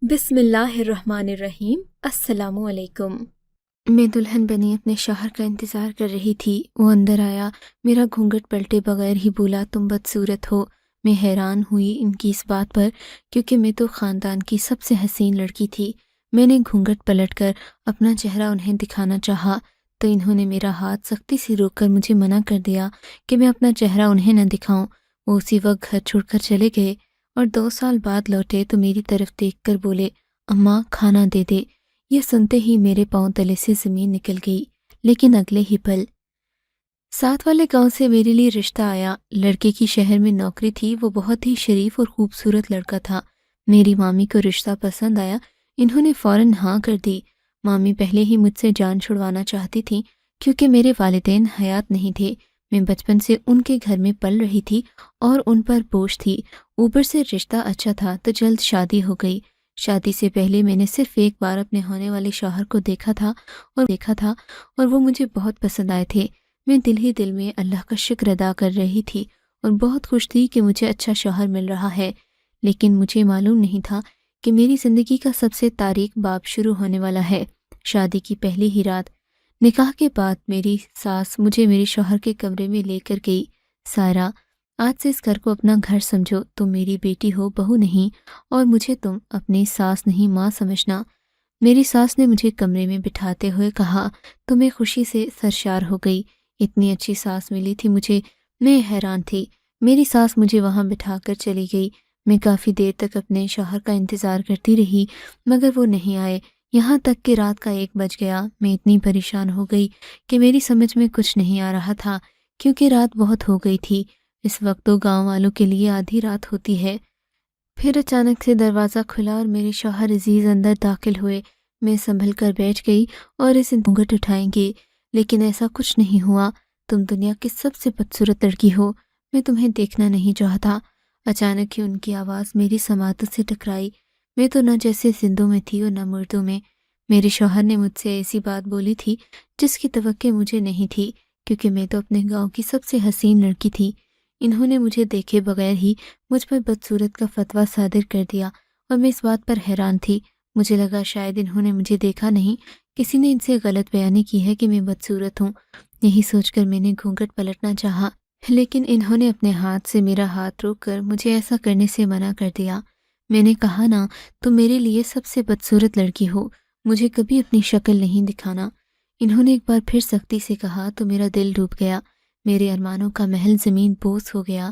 بسم اللہ الرحمن الرحیم۔ السلام علیکم۔ میں دلہن بنی اپنے شوہر کا انتظار کر رہی تھی۔ وہ اندر آیا، میرا گھونگھٹ پلٹے بغیر ہی بولا، تم بدصورت ہو۔ میں حیران ہوئی ان کی اس بات پر، کیونکہ میں تو خاندان کی سب سے حسین لڑکی تھی۔ میں نے گھونگھٹ پلٹ کر اپنا چہرہ انہیں دکھانا چاہا تو انہوں نے میرا ہاتھ سختی سے روک کر مجھے منع کر دیا کہ میں اپنا چہرہ انہیں نہ دکھاؤں۔ وہ اسی وقت گھر چھوڑ کر چلے گئے اور 2 سال بعد لوٹے تو میری طرف دیکھ کر بولے، اماں کھانا دے دے۔ یہ سنتے ہی میرے پاؤں تلے سے زمین نکل گئی، لیکن اگلے ہی پل ساتھ والے گاؤں سے میرے لیے رشتہ آیا۔ لڑکے کی شہر میں نوکری تھی، وہ بہت ہی شریف اور خوبصورت لڑکا تھا۔ میری مامی کو رشتہ پسند آیا، انہوں نے فوراً ہاں کر دی۔ مامی پہلے ہی مجھ سے جان چھڑوانا چاہتی تھی کیونکہ میرے والدین حیات نہیں تھے۔ میں بچپن سے ان کے گھر میں پل رہی تھی اور ان پر بوجھ تھی، اوپر سے رشتہ اچھا تھا تو جلد شادی ہو گئی۔ شادی سے پہلے میں نے صرف ایک بار اپنے ہونے والے شوہر کو دیکھا تھا اور وہ مجھے بہت پسند آئے تھے۔ میں دل ہی دل میں اللہ کا شکر ادا کر رہی تھی اور بہت خوش تھی کہ مجھے اچھا شوہر مل رہا ہے، لیکن مجھے معلوم نہیں تھا کہ میری زندگی کا سب سے تاریک باب شروع ہونے والا ہے۔ شادی کی پہلی ہی رات نکاح کے بعد میری ساس مجھے میرے شوہر کے کمرے میں لے کر گئی۔ سائرہ، آج سے اس گھر کو اپنا گھر سمجھو، تم میری بیٹی ہو، بہو نہیں، اور مجھے تم اپنی ساس نہیں ماں سمجھنا۔ میری ساس نے مجھے کمرے میں بٹھاتے ہوئے کہا تو میں خوشی سے سرشار ہو گئی۔ اتنی اچھی ساس ملی تھی مجھے، میں حیران تھی۔ میری ساس مجھے وہاں بٹھا کر چلی گئی۔ میں کافی دیر تک اپنے شوہر کا انتظار کرتی رہی مگر وہ نہیں آئے، یہاں تک کہ رات کا 1 بج گیا۔ میں اتنی پریشان ہو گئی کہ میری سمجھ میں کچھ نہیں آ رہا تھا، کیونکہ رات بہت ہو گئی تھی۔ اس وقت تو گاؤں والوں کے لیے آدھی رات ہوتی ہے۔ پھر اچانک سے دروازہ کھلا اور میرے شوہر عزیز اندر داخل ہوئے۔ میں سنبھل کر بیٹھ گئی اور اسے گھونگھٹ اٹھائیں گے، لیکن ایسا کچھ نہیں ہوا۔ تم دنیا کی سب سے بدصورت لڑکی ہو، میں تمہیں دیکھنا نہیں چاہتا۔ اچانک ہی ان کی آواز میری سماعتوں سے ٹکرائی۔ میں تو نہ جیسے زندوں میں تھی اور نہ مردوں میں۔ میرے شوہر نے مجھ سے ایسی بات بولی تھی جس کی توقع مجھے نہیں تھی، کیونکہ میں تو اپنے گاؤں کی سب سے حسین لڑکی تھی۔ انہوں نے مجھے دیکھے بغیر ہی مجھ پر بدصورت کا فتویٰ صادر کر دیا اور میں اس بات پر حیران تھی۔ مجھے لگا شاید انہوں نے مجھے دیکھا نہیں، کسی نے ان سے غلط بیانی کی ہے کہ میں بدصورت ہوں۔ یہی سوچ کر میں نے گھونگھٹ پلٹنا چاہا، لیکن انہوں نے اپنے ہاتھ سے میرا ہاتھ روک کر مجھے ایسا کرنے سے منع کر دیا۔ میں نے کہا نا، تم میرے لیے سب سے بدصورت لڑکی ہو، مجھے کبھی اپنی شکل نہیں دکھانا۔ انہوں نے ایک بار پھر سختی سے کہا تو میرا دل ڈوب گیا، میرے ارمانوں کا محل زمین بوس ہو گیا۔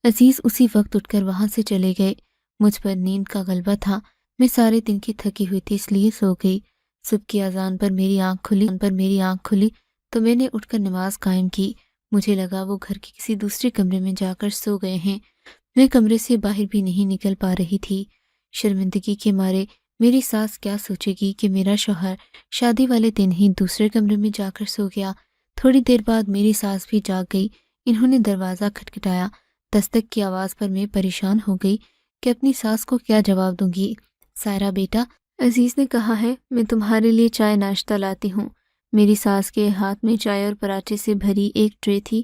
عزیز اسی وقت اٹھ کر وہاں سے چلے گئے۔ مجھ پر نیند کا غلبہ تھا، میں سارے دن کی تھکی ہوئی تھی، اس لیے سو گئی۔ صبح کی اذان پر میری آنکھ کھلی تو میں نے اٹھ کر نماز قائم کی۔ مجھے لگا وہ گھر کے کسی دوسرے کمرے میں جا کر سو گئے ہیں۔ میں کمرے سے باہر بھی نہیں نکل پا رہی تھی، شرمندگی کے مارے۔ میری ساس کیا سوچے گی کہ میرا شوہر شادی والے دن ہی دوسرے کمرے میں جا کر سو گیا۔ تھوڑی دیر بعد میری ساس بھی جاگ گئی۔ انہوں نے دروازہ کھٹکھٹایا۔ دستک کی آواز پر میں پریشان ہو گئی کہ اپنی ساس کو کیا جواب دوں گی۔ سائرہ بیٹا، عزیز نے کہا ہے میں تمہارے لیے چائے ناشتہ لاتی ہوں۔ میری ساس کے ہاتھ میں چائے اور پراٹھے سے بھری ایک ٹرے تھی۔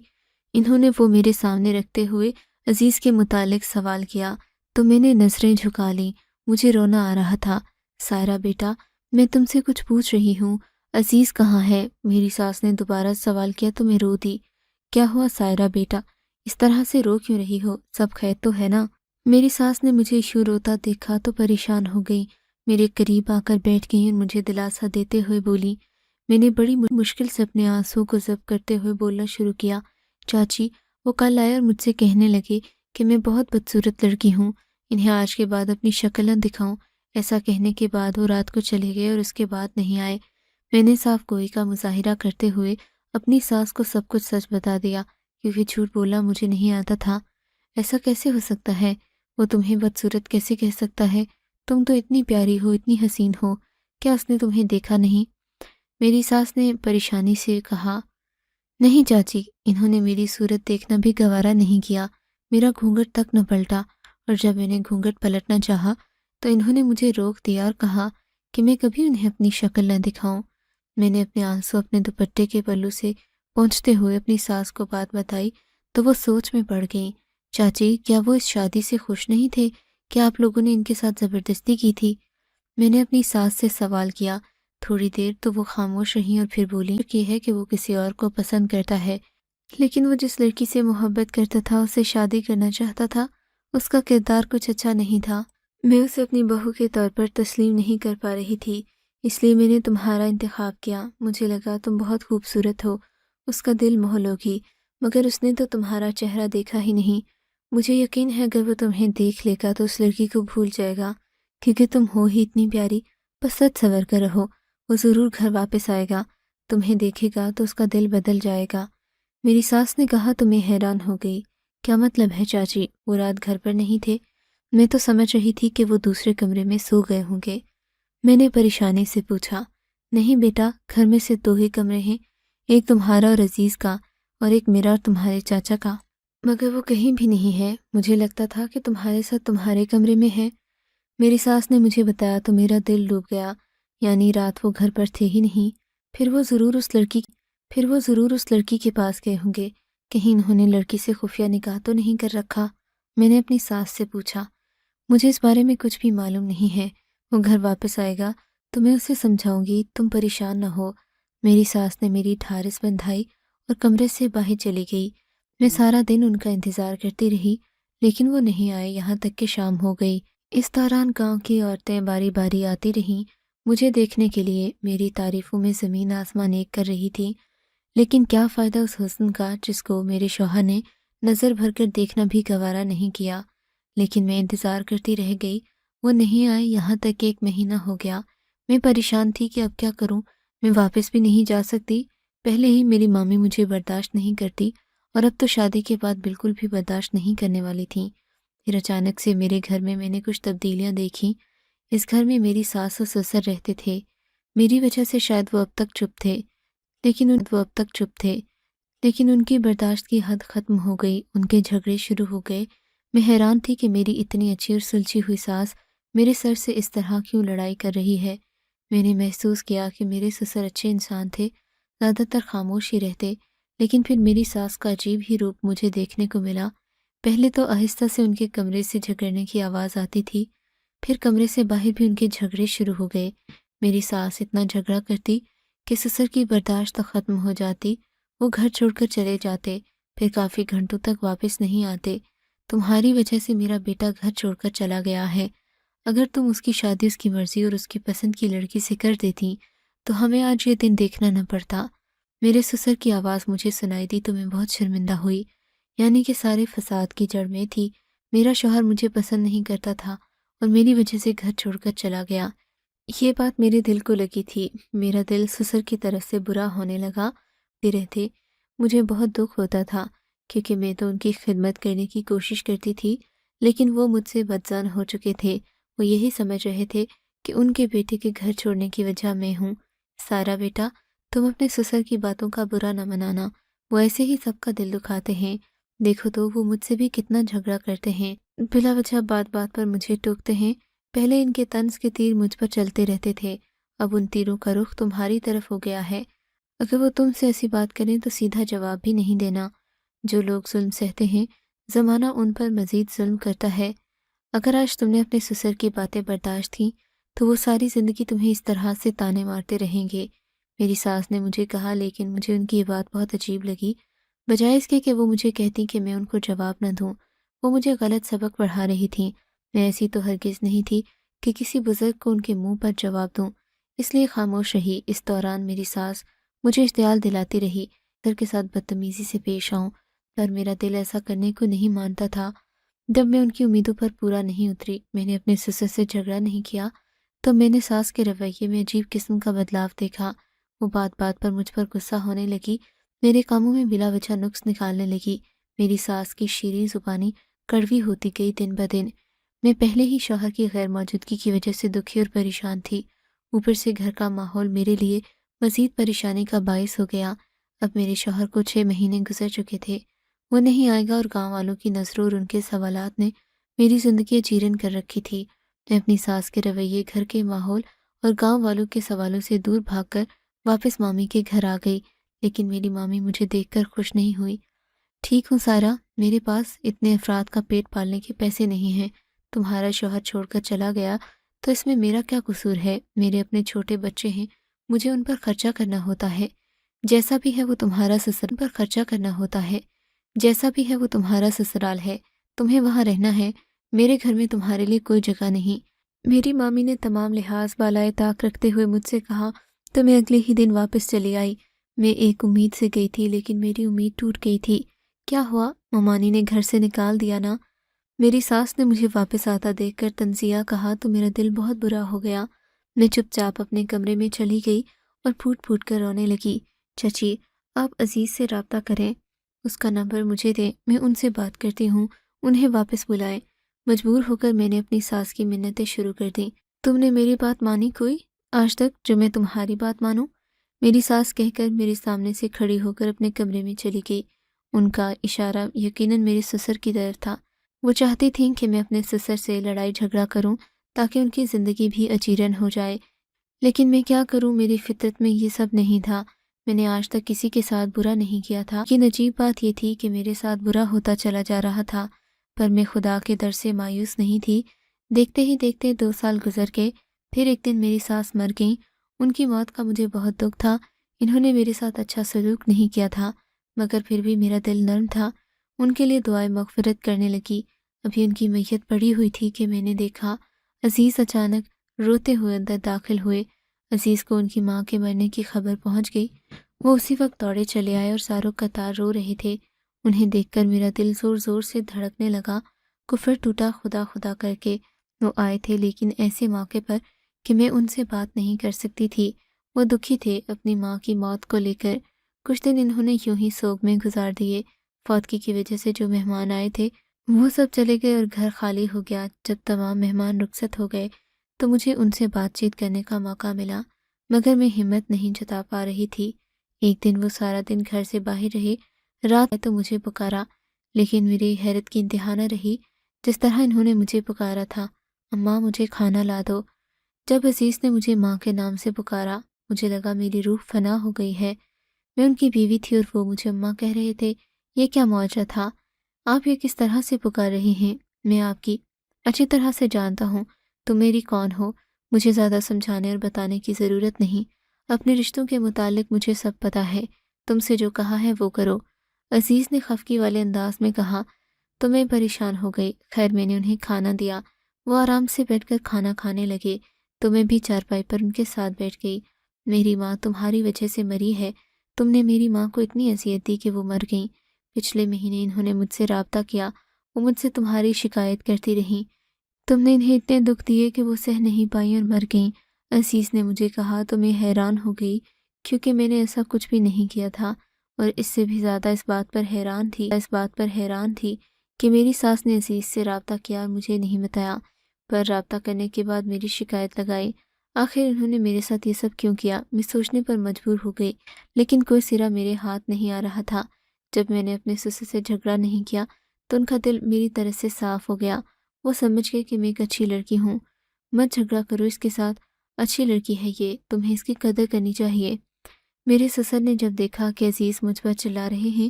انہوں نے وہ میرے سامنے رکھتے ہوئے عزیز کے متعلق سوال کیا تو میں نے نظریں جھکا لیں۔ مجھے رونا آ رہا تھا۔ سائرہ بیٹا، میں تم سے کچھ پوچھ رہی ہوں، عزیز کہاں ہے؟ میری ساس نے دوبارہ سوال کیا تو میں رو دی۔ کیا ہوا سائرہ بیٹا، اس طرح سے رو کیوں رہی ہو؟ سب خیر تو ہے نا؟ میری ساس نے مجھے یوں روتا دیکھا تو پریشان ہو گئی۔ میرے قریب آ کر بیٹھ گئی اور مجھے دلاسا دیتے ہوئے بولی۔ میں نے بڑی مشکل سے اپنے آنسوں کو ضبط کرتے ہوئے بولنا شروع کیا، چاچی، وہ کل آئے اور مجھ سے کہنے لگے کہ میں بہت بدصورت لڑکی ہوں، انہیں آج کے بعد اپنی شکل نہ دکھاؤں۔ ایسا کہنے کے بعد وہ رات کو چلے گئے اور اس کے بعد نہیں آئے۔ میں نے صاف گوئی کا مظاہرہ کرتے ہوئے اپنی ساس کو سب کچھ سچ بتا دیا، کیونکہ جھوٹ بولنا مجھے نہیں آتا تھا۔ ایسا کیسے ہو سکتا ہے؟ وہ تمہیں بدصورت کیسے کہہ سکتا ہے؟ تم تو اتنی پیاری ہو، اتنی حسین ہو، کیا اس نے تمہیں دیکھا نہیں؟ میری ساس نے پریشانی سے کہا، نہیں چاچی، انہوں نے میری صورت دیکھنا بھی گوارا نہیں کیا، میرا گھونگھٹ تک نہ پلٹا، اور جب میں نے گھونگھٹ پلٹنا چاہا تو انہوں نے مجھے روک دیا اور کہا کہ میں کبھی انہیں اپنی شکل نہ دکھاؤں۔ میں نے اپنے آنسو اپنے دوپٹے کے پلو سے پونچھتے ہوئے اپنی ساس کو بات بتائی تو وہ سوچ میں پڑ گئیں۔ چاچی، کیا وہ اس شادی سے خوش نہیں تھے کہ آپ لوگوں نے ان کے ساتھ زبردستی کی تھی؟ میں نے اپنی ساس سے سوال کیا۔ تھوڑی دیر تو وہ خاموش رہیں اور پھر بولی، یہ ہے کہ وہ کسی اور کو پسند کرتا ہے، لیکن وہ جس لڑکی سے محبت کرتا تھا، اسے شادی کرنا چاہتا تھا، اس کا کردار کچھ اچھا نہیں تھا۔ میں اسے اپنی بہو کے طور پر تسلیم نہیں کر پا رہی تھی، اس لیے میں نے تمہارا انتخاب کیا۔ مجھے لگا تم بہت خوبصورت ہو، اس کا دل موہ لوگی، مگر اس نے تو تمہارا چہرہ دیکھا ہی نہیں۔ مجھے یقین ہے اگر وہ تمہیں دیکھ لے گا تو اس لڑکی کو بھول جائے گا، کیونکہ تم ہو ہی اتنی پیاری۔ بس سچ سنور کر رہو، وہ ضرور گھر واپس آئے گا، تمہیں دیکھے گا تو اس کا دل بدل جائے گا۔ میری ساس نے کہا تو میں حیران ہو گئی۔ کیا مطلب ہے چاچی؟ وہ رات گھر پر نہیں تھے؟ میں تو سمجھ رہی تھی کہ وہ دوسرے کمرے میں سو گئے ہوں گے۔ میں نے پریشانی سے پوچھا۔ نہیں بیٹا، گھر میں سے 2 ہی کمرے ہیں، ایک تمہارا اور عزیز کا، اور ایک میرا اور تمہارے چاچا کا۔ مگر وہ کہیں بھی نہیں ہے، مجھے لگتا تھا کہ تمہارے ساتھ تمہارے کمرے میں ہے۔ میری ساس نے مجھے بتایا تو میرا دل ڈوب گیا، یعنی رات وہ گھر پر تھے ہی نہیں۔ پھر وہ ضرور اس لڑکی کے پاس گئے ہوں گے، کہیں انہوں نے لڑکی سے خفیہ نکاح تو نہیں کر رکھا؟ میں نے اپنی ساس سے پوچھا۔ مجھے اس بارے میں کچھ بھی معلوم نہیں ہے، وہ گھر واپس آئے گا تو میں اسے سمجھاؤں گی، تم پریشان نہ ہو۔ میری ساس نے میری ٹھارس بندھائی اور کمرے سے باہر چلی گئی۔ میں سارا دن ان کا انتظار کرتی رہی، لیکن وہ نہیں آئے، یہاں تک کہ شام ہو گئی۔ اس دوران گاؤں کی عورتیں باری باری آتی رہیں مجھے دیکھنے کے لیے، میری تعریفوں میں زمین آسمان ایک کر رہی تھی، لیکن کیا فائدہ اس حسن کا جس کو میرے شوہر نے نظر بھر کر دیکھنا بھی گوارا نہیں کیا۔ لیکن میں انتظار کرتی رہ گئی، وہ نہیں آئے، یہاں تک کہ 1 مہینہ ہو گیا۔ میں پریشان تھی کہ اب کیا کروں، میں واپس بھی نہیں جا سکتی، پہلے ہی میری مامی مجھے برداشت نہیں کرتی، اور اب تو شادی کے بعد بالکل بھی برداشت نہیں کرنے والی تھیں۔ پھر اچانک سے میرے گھر میں نے کچھ تبدیلیاں دیکھیں۔ اس گھر میں میری ساس اور سسر رہتے تھے، میری وجہ سے شاید وہ اب تک چپ تھے، لیکن ان کی برداشت کی حد ختم ہو گئی، ان کے جھگڑے شروع ہو گئے۔ میں حیران تھی کہ میری اتنی اچھی اور سلجھی ہوئی ساس میرے سر سے اس طرح کیوں لڑائی کر رہی ہے۔ میں نے محسوس کیا کہ میرے سسر اچھے انسان تھے، زیادہ تر خاموش ہی رہتے، لیکن پھر میری ساس کا عجیب ہی روپ مجھے دیکھنے کو ملا۔ پہلے تو آہستہ سے ان کے کمرے سے جھگڑنے کی آواز آتی تھی، پھر کمرے سے باہر بھی ان کے جھگڑے شروع ہو گئے۔ میری ساس اتنا جھگڑا کرتی کہ سسر کی برداشت ختم ہو جاتی، وہ گھر چھوڑ کر چلے جاتے، پھر کافی گھنٹوں تک واپس نہیں آتے۔ تمہاری وجہ سے میرا بیٹا گھر چھوڑ کر چلا گیا ہے، اگر تم اس کی شادی اس کی مرضی اور اس کی پسند کی لڑکی سے کر دیتی تو ہمیں آج یہ دن دیکھنا نہ پڑتا۔ میرے سسر کی آواز مجھے سنائی دی تو میں بہت شرمندہ ہوئی، یعنی کہ سارے فساد کی جڑ میں تھی۔ میرا شوہر مجھے پسند نہیں کرتا تھا اور میری وجہ سے گھر چھوڑ کر چلا گیا۔ یہ بات میرے دل کو لگی تھی، میرا دل سسر کی طرف سے برا ہونے لگا۔ رہتے مجھے بہت دکھ ہوتا تھا، کیونکہ میں تو ان کی خدمت کرنے کی کوشش کرتی تھی، لیکن وہ مجھ سے بدظن ہو چکے تھے۔ وہ یہی سمجھ رہے تھے کہ ان کے بیٹے کے گھر چھوڑنے کی وجہ میں ہوں۔ سارا بیٹا، تم اپنے سسر کی باتوں کا برا نہ منانا، وہ ایسے ہی سب کا دل دکھاتے ہیں۔ دیکھو تو وہ مجھ سے بھی کتنا جھگڑا کرتے ہیں، بلا وجہ بات بات پر مجھے ٹوکتے ہیں۔ پہلے ان کے طنز کے تیر مجھ پر چلتے رہتے تھے، اب ان تیروں کا رخ تمہاری طرف ہو گیا ہے۔ اگر وہ تم سے ایسی بات کریں تو سیدھا جواب بھی نہیں دینا۔ جو لوگ ظلم سہتے ہیں، زمانہ ان پر مزید ظلم کرتا ہے۔ اگر آج تم نے اپنے سسر کی باتیں برداشت کی تو وہ ساری زندگی تمہیں اس طرح سے تانے مارتے رہیں گے، میری ساس نے مجھے کہا، لیکن مجھے ان کی یہ بات بہت عجیب لگی۔ بجائے اس کے کہ وہ مجھے کہتی کہ میں ان کو جواب نہ دوں، وہ مجھے غلط سبق پڑھا رہی تھیں۔ میں ایسی تو ہرگز نہیں تھی کہ کسی بزرگ کو ان کے منہ پر جواب دوں، اس لیے خاموش رہی۔ اس دوران میری ساس مجھے اشتعال دلاتی رہی سر کے ساتھ بدتمیزی سے پیش آؤں، پر میرا دل ایسا کرنے کو نہیں مانتا تھا۔ جب میں ان کی امیدوں پر پورا نہیں اتری، میں نے اپنے سسر سے جھگڑا نہیں کیا، تو میں نے ساس کے رویے میں عجیب قسم کا بدلاؤ دیکھا۔ وہ بات بات پر مجھ پر غصہ ہونے لگی، میرے کاموں میں بلا وجہ نقص نکالنے لگی۔ میری ساس کی شیریں زبانی کڑوی ہوتی گئی دن بدن۔ میں پہلے ہی شوہر کی غیر موجودگی کی وجہ سے دکھی اور پریشان تھی، اوپر سے گھر کا ماحول میرے لیے مزید پریشانی کا باعث ہو گیا۔ اب میرے شوہر کو 6 مہینے گزر چکے تھے، وہ نہیں آئے گا، اور گاؤں والوں کی نظروں اور ان کے سوالات نے میری زندگی چیرن کر رکھی تھی۔ میں اپنی ساس کے رویے، گھر کے ماحول اور گاؤں والوں کے سوالوں سے دور بھاگ کر واپس مامی کے گھر آ گئی، لیکن میری مامی مجھے دیکھ کر خوش نہیں ہوئی۔ ٹھیک ہوں سارا، میرے پاس اتنے افراد کا پیٹ پالنے کے پیسے نہیں ہیں، تمہارا شوہر چھوڑ کر چلا گیا تو اس میں میرا کیا قصور ہے؟ میرے اپنے چھوٹے بچے ہیں، مجھے ان پر خرچہ کرنا ہوتا ہے۔ جیسا بھی ہے وہ تمہارا سسرال پر خرچہ کرنا ہوتا ہے، جیسا بھی ہے وہ تمہارا سسرال ہے، تمہیں وہاں رہنا ہے، میرے گھر میں تمہارے لیے کوئی جگہ نہیں۔ میری مامی نے تمام لحاظ بالائے طاق رکھتے ہوئے مجھ سے کہا تو میں اگلے ہی دن واپس چلی آئی۔ میں ایک امید سے گئی تھی لیکن میری امید ٹوٹ گئی تھی۔ کیا ہوا؟ ممانی نے گھر سے نکال دیا نا؟ میری ساس نے مجھے واپس آتا دیکھ کر تنزیہ کہا تو میرا دل بہت برا ہو گیا۔ میں چپ چاپ اپنے کمرے میں چلی گئی اور پھوٹ پھوٹ کر رونے لگی۔ چچی، آپ عزیز سے رابطہ کریں، اس کا نمبر مجھے دیں، میں ان سے بات کرتی ہوں، انہیں واپس بلائیں۔ مجبور ہو کر میں نے اپنی ساس کی منتیں شروع کر دیں۔ تم نے میری بات مانی کوئی آج تک جو میں تمہاری بات مانوں؟ میری ساس کہہ کر میرے سامنے سے کھڑی ہو کر اپنے کمرے میں چلی گئی۔ ان کا اشارہ یقیناً میرے سسر کی طرف تھا۔ وہ چاہتی تھیں کہ میں اپنے سسر سے لڑائی جھگڑا کروں تاکہ ان کی زندگی بھی اجیرن ہو جائے، لیکن میں کیا کروں، میری فطرت میں یہ سب نہیں تھا۔ میں نے آج تک کسی کے ساتھ برا نہیں کیا تھا۔ لیکن عجیب بات یہ تھی کہ میرے ساتھ برا ہوتا چلا جا رہا تھا، پر میں خدا کے در سے مایوس نہیں تھی۔ دیکھتے ہی دیکھتے 2 سال گزر گئے۔ پھر ایک دن میری ساس مر گئیں۔ ان کی موت کا مجھے بہت دکھ تھا۔ انہوں نے میرے ساتھ اچھا سلوک نہیں کیا تھا، مگر پھر بھی میرا دل نرم تھا۔ ان کے لیے دعائیں مغفرت کرنے لگی۔ ابھی ان کی میت پڑی ہوئی تھی کہ میں نے دیکھا عزیز اچانک روتے ہوئے اندر داخل ہوئے۔ عزیز کو ان کی ماں کے مرنے کی خبر پہنچ گئی۔ وہ اسی وقت دوڑے چلے آئے اور ساروں قطار رو رہے تھے۔ انہیں دیکھ کر میرا دل زور زور سے دھڑکنے لگا۔ کفر ٹوٹا خدا خدا کر کے۔ وہ آئے تھے لیکن ایسے موقع پر کہ میں ان سے بات نہیں کر سکتی تھی۔ وہ دکھی تھے اپنی ماں کی موت کو لے کر۔ کچھ دن انہوں نے یوں ہی سوگ میں گزار دیے۔ فوتگی کی وجہ سے جو مہمان آئے تھے وہ سب چلے گئے اور گھر خالی ہو گیا۔ جب تمام مہمان رخصت ہو گئے تو مجھے ان سے بات چیت کرنے کا موقع ملا، مگر میں ہمت نہیں جتا پا رہی تھی۔ ایک دن وہ سارا دن گھر سے باہر رہے، رات تو مجھے پکارا، لیکن میری حیرت کی انتہا نہ رہی جس طرح انہوں نے مجھے پکارا تھا، اماں مجھے کھانا لا دو۔ جب عزیز نے مجھے ماں کے نام سے پکارا، مجھے لگا میری روح فنا ہو گئی ہے۔ میں ان کی بیوی تھی اور وہ مجھے اماں کہہ رہے تھے۔ یہ کیا معجزہ تھا؟ آپ یہ کس طرح سے پکار رہی ہیں؟ میں آپ کی اچھی طرح سے جانتا ہوں، تم میری کون ہو، مجھے زیادہ سمجھانے اور بتانے کی ضرورت نہیں۔ اپنے رشتوں کے متعلق مجھے سب پتہ ہے، تم سے جو کہا ہے وہ کرو۔ عزیز نے خفگی والے انداز میں کہا تو میں پریشان ہو گئی۔ خیر میں نے انہیں کھانا دیا، وہ آرام سے بیٹھ کر کھانا کھانے لگے تو میں بھی چارپائی پر ان کے ساتھ بیٹھ گئی۔ میری ماں تمہاری وجہ سے مری ہے، تم نے میری ماں کو اتنی اذیت دی کہ وہ مر گئیں۔ پچھلے مہینے انہوں نے مجھ سے رابطہ کیا، وہ مجھ سے تمہاری شکایت کرتی رہیں، تم نے انہیں اتنے دکھ دیے کہ وہ سہ نہیں پائیں اور مر گئیں۔ عزیز نے مجھے کہا تو میں حیران ہو گئی کیونکہ میں نے ایسا کچھ بھی نہیں کیا تھا، اور اس سے بھی زیادہ اس بات پر حیران تھی کہ میری ساس نے عزیز سے رابطہ کیا اور مجھے نہیں بتایا، پر رابطہ کرنے کے بعد میری شکایت لگائی۔ آخر انہوں نے میرے ساتھ یہ سب کیوں کیا؟ میں سوچنے پر مجبور ہو گئی، لیکن کوئی سرا میرے ہاتھ نہیں آ رہا تھا۔ جب میں نے اپنے سسر سے جھگڑا نہیں کیا تو ان کا دل میری طرف سے صاف ہو گیا۔ وہ سمجھ گئے کہ میں ایک اچھی لڑکی ہوں۔ مت جھگڑا کرو اس کے ساتھ، اچھی لڑکی ہے یہ، تمہیں اس کی قدر کرنی چاہیے۔ میرے سسر نے جب دیکھا کہ عزیز مجھ پر چلا رہے ہیں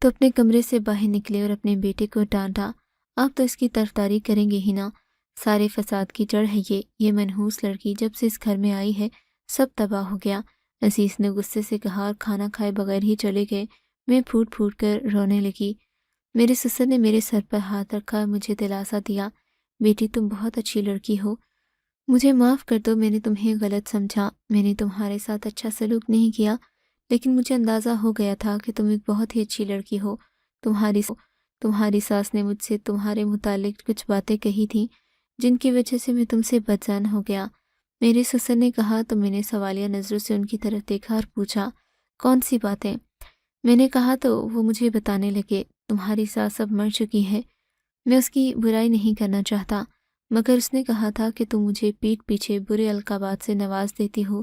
تو اپنے کمرے سے باہر نکلے اور اپنے بیٹے کو ڈانٹا، آپ تو اس کی طرفداری کریں گے ہی نا، سارے فساد کی جڑ ہے یہ منحوس لڑکی جب سے اس گھر میں آئی ہے سب تباہ ہو گیا۔ عزیز نے غصے سے کہا اور کھانا کھائے بغیر ہی چلے گئے۔ میں پھوٹ پھوٹ کر رونے لگی۔ میرے سسر نے میرے سر پر ہاتھ رکھا اور مجھے دلاسا دیا، بیٹی تم بہت اچھی لڑکی ہو، مجھے معاف کر دو، میں نے تمہیں غلط سمجھا، میں نے تمہارے ساتھ اچھا سلوک نہیں کیا، لیکن مجھے اندازہ ہو گیا تھا کہ تم ایک بہت ہی اچھی لڑکی ہو۔ تمہاری ساس نے مجھ سے تمہارے متعلق کچھ باتیں کہی تھیں جن کی وجہ سے میں تم سے بدظن ہو گیا۔ میرے سسر نے کہا تو میں نے سوالیہ نظروں سے ان کی طرف دیکھا اور پوچھا کون سی باتیں؟ میں نے کہا تو وہ مجھے بتانے لگے تمہاری ساس اب مر چکی ہے۔ میں اس کی برائی نہیں کرنا چاہتا، مگر اس نے کہا تھا کہ تم مجھے پیٹھ پیچھے برے القابات سے نواز دیتی ہو۔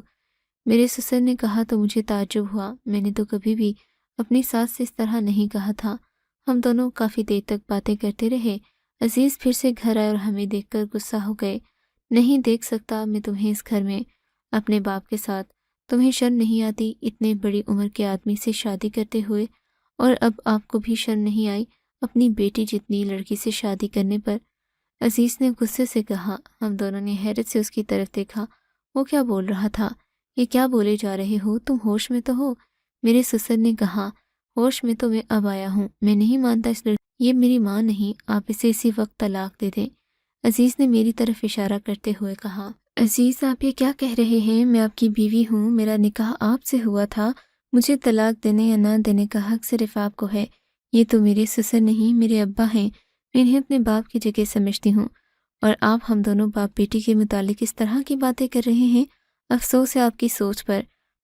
میرے سسر نے کہا تو مجھے تعجب ہوا، میں نے تو کبھی بھی اپنی ساس سے اس طرح نہیں کہا تھا۔ ہم دونوں کافی دیر تک باتیں کرتے رہے۔ عزیز پھر سے گھر آئے اور ہمیں دیکھ کر غصہ ہو گئے۔ نہیں دیکھ سکتا میں تمہیں اس گھر میں اپنے باپ کے ساتھ، تمہیں شرم نہیں آتی اتنے بڑی عمر کے آدمی سے شادی کرتے ہوئے؟ اور اب آپ کو بھی شرم نہیں آئی اپنی بیٹی جتنی لڑکی سے شادی کرنے پر؟ عزیز نے غصے سے کہا۔ ہم دونوں نے حیرت سے اس کی طرف دیکھا۔ وہ کیا بول رہا تھا؟ یہ کیا بولے جا رہے ہو؟ تم ہوش میں تو ہو؟ میرے سسر نے کہا۔ ہوش میں تو میں اب آیا ہوں، میں نہیں مانتا اس لڑکی، یہ میری ماں نہیں، آپ اسے اسی وقت طلاق دے دیں۔ عزیز نے میری طرف اشارہ کرتے ہوئے کہا۔ عزیز آپ یہ کیا کہہ رہے ہیں؟ میں آپ کی بیوی ہوں، میرا نکاح آپ سے ہوا تھا، مجھے طلاق دینے یا نہ دینے کا حق صرف آپ کو ہے۔ یہ تو میرے سسر نہیں، میرے ابا ہیں، میں انہیں اپنے باپ کی جگہ سمجھتی ہوں، اور آپ ہم دونوں باپ بیٹی کے متعلق اس طرح کی باتیں کر رہے ہیں۔ افسوس ہے آپ کی سوچ پر۔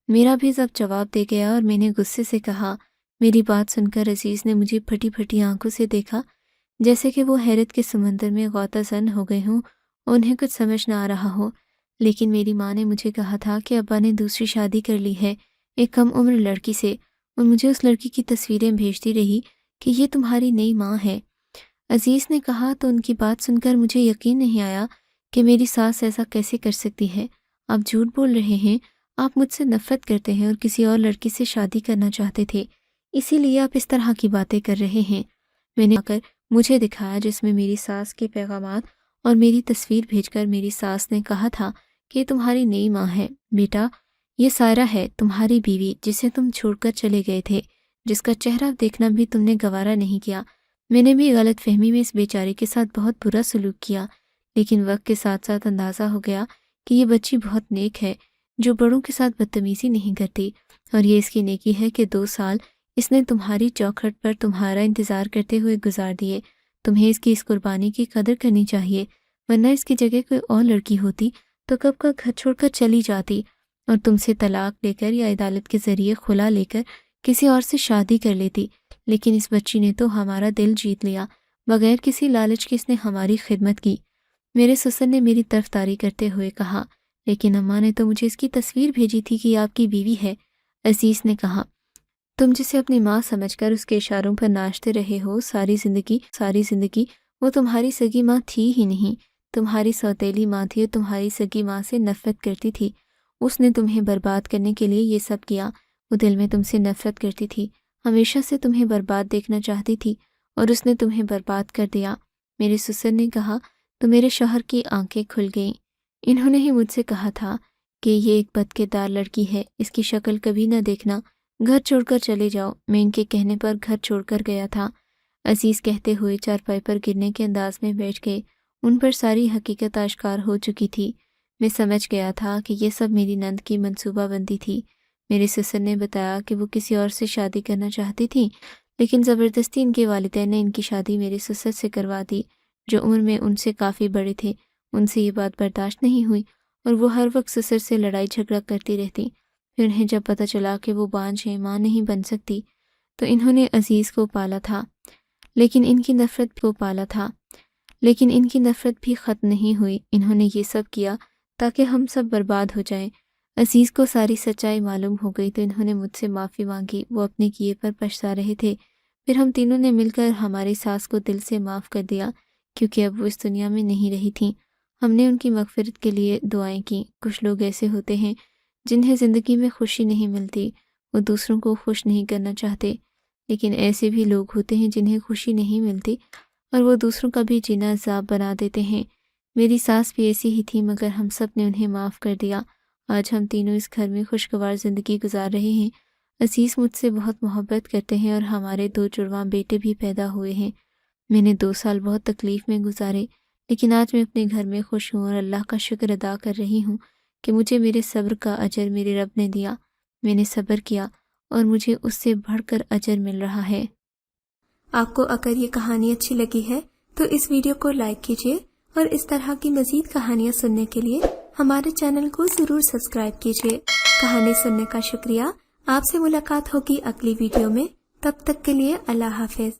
میرا بھی ضب جواب دے گیا اور میں نے غصے سے کہا۔ میری بات سن کر عزیز نے مجھے پھٹی پھٹی آنکھوں سے دیکھا، جیسے کہ وہ حیرت کے سمندر میں غوطہ زن ہو گئے ہوں اور انہیں کچھ سمجھ نہ آ رہا ہو۔ لیکن میری ماں نے مجھے کہا تھا کہ ابا نے دوسری شادی کر لی ہے ایک کم عمر لڑکی سے، اور مجھے اس لڑکی کی تصویریں بھیجتی رہی کہ یہ تمہاری نئی ماں ہے۔ عزیز نے کہا تو ان کی بات سن کر مجھے یقین نہیں آیا کہ میری ساس ایسا کیسے کر سکتی ہے۔ آپ جھوٹ بول رہے ہیں، آپ مجھ سے نفرت کرتے ہیں اور کسی اور لڑکی سے شادی کرنا چاہتے تھے، اسی لیے آپ اس طرح کی باتیں کر رہے ہیں۔ میں نے آ کر مجھے دکھایا جس میں میری ساس کے پیغامات اور میری تصویر بھیج کر میری ساس نے کہا تھا کہ یہ تمہاری نئی ماں ہے۔ بیٹا، یہ سائرہ ہے تمہاری بیوی جسے تم چھوڑ کر چلے گئے تھے، جس کا چہرہ دیکھنا بھی تم نے گوارا نہیں کیا۔ میں نے بھی غلط فہمی میں اس بیچاری کے ساتھ بہت برا سلوک کیا، لیکن وقت کے ساتھ ساتھ اندازہ ہو گیا کہ یہ بچی بہت نیک ہے، جو بڑوں کے ساتھ بدتمیزی نہیں کرتی، اور یہ اس کی نیکی ہے کہ 2 سال اس نے تمہاری چوکھٹ پر تمہارا انتظار کرتے ہوئے گزار دیے۔ تمہیں اس کی اس قربانی کی قدر کرنی چاہیے، ورنہ اس کی جگہ کوئی اور لڑکی ہوتی تو کب کا گھر چھوڑ کر چلی جاتی اور تم سے طلاق لے کر یا عدالت کے ذریعے خلا لے کر کسی اور سے شادی کر لیتی۔ لیکن اس بچی نے تو ہمارا دل جیت لیا، بغیر کسی لالچ کے اس نے ہماری خدمت کی۔ میرے سسر نے میری طرفداری کرتے ہوئے کہا۔ لیکن اماں نے تو مجھے اس کی تصویر بھیجی تھی کہ یہ آپ کی بیوی ہے۔ عزیز نے کہا۔ تم جسے اپنی ماں سمجھ کر اس کے اشاروں پر ناچتے رہے ہو ساری زندگی وہ تمہاری سگی ماں تھی ہی نہیں، تمہاری سوتیلی ماں تھی اور تمہاری سگی ماں سے نفرت کرتی تھی۔ اس نے تمہیں برباد کرنے کے لیے یہ سب کیا۔ وہ دل میں تم سے نفرت کرتی تھی، ہمیشہ سے تمہیں برباد دیکھنا چاہتی تھی، اور اس نے تمہیں برباد کر دیا۔ میرے سسر نے کہا تو میرے شوہر کی آنکھیں کھل گئیں۔ انہوں نے ہی مجھ سے کہا تھا کہ یہ ایک بد کردار لڑکی ہے، اس کی شکل کبھی نہ دیکھنا، گھر چھوڑ کر چلے جاؤ۔ میں ان کے کہنے پر گھر چھوڑ کر گیا تھا۔ عزیز کہتے ہوئے چارپائی پر گرنے کے انداز میں بیٹھ گئے۔ ان پر ساری حقیقت آشکار ہو چکی تھی۔ میں سمجھ گیا تھا کہ یہ سب میری نند کی منصوبہ بندی تھی۔ میرے سسر نے بتایا کہ وہ کسی اور سے شادی کرنا چاہتی تھیں، لیکن زبردستی ان کے والدین نے ان کی شادی میرے سسر سے کروا دی، جو عمر میں ان سے کافی بڑے تھے۔ ان سے یہ بات برداشت نہیں ہوئی اور وہ ہر وقت سسر سے لڑائی جھگڑا کرتی رہتی۔ پھر انہیں جب پتہ چلا کہ وہ بانجھ ہیں، ماں نہیں بن سکتی، تو انہوں نے عزیز کو پالا تھا، لیکن ان کی نفرت بھی ختم نہیں ہوئی۔ انہوں نے یہ سب کیا تاکہ ہم سب برباد ہو جائیں۔ عزیز کو ساری سچائی معلوم ہو گئی تو انہوں نے مجھ سے معافی مانگی۔ وہ اپنے کیے پر پچھتا رہے تھے۔ پھر ہم تینوں نے مل کر ہماری ساس کو دل سے معاف کر دیا، کیونکہ اب وہ اس دنیا میں نہیں رہی تھیں۔ ہم نے ان کی مغفرت کے لیے دعائیں کیں۔ کچھ لوگ ایسے ہوتے ہیں جنہیں زندگی میں خوشی نہیں ملتی، وہ دوسروں کو خوش نہیں کرنا چاہتے، لیکن ایسے بھی لوگ ہوتے ہیں جنہیں خوشی نہیں ملتی اور وہ دوسروں کا بھی جینا عذاب بنا دیتے ہیں۔ میری ساس بھی ایسی ہی تھی، مگر ہم سب نے انہیں معاف کر دیا۔ آج ہم تینوں اس گھر میں خوشگوار زندگی گزار رہے ہیں۔ عزیز مجھ سے بہت محبت کرتے ہیں اور ہمارے 2 جڑواں بیٹے بھی پیدا ہوئے ہیں۔ میں نے 2 سال بہت تکلیف میں گزارے، لیکن آج میں اپنے گھر میں خوش ہوں اور اللہ کا شکر ادا کر رہی ہوں کہ مجھے میرے صبر کا اجر میرے رب نے دیا۔ میں نے صبر کیا اور مجھے اس سے بڑھ کر اجر مل رہا ہے۔ آپ کو اگر یہ کہانی اچھی لگی ہے تو اس ویڈیو کو لائک کیجیے، اور اس طرح کی مزید کہانیاں سننے کے لیے ہمارے چینل کو ضرور سبسکرائب کیجیے۔ کہانی سننے کا شکریہ۔ آپ سے ملاقات ہوگی اگلی ویڈیو میں، تب تک کے لیے اللہ حافظ۔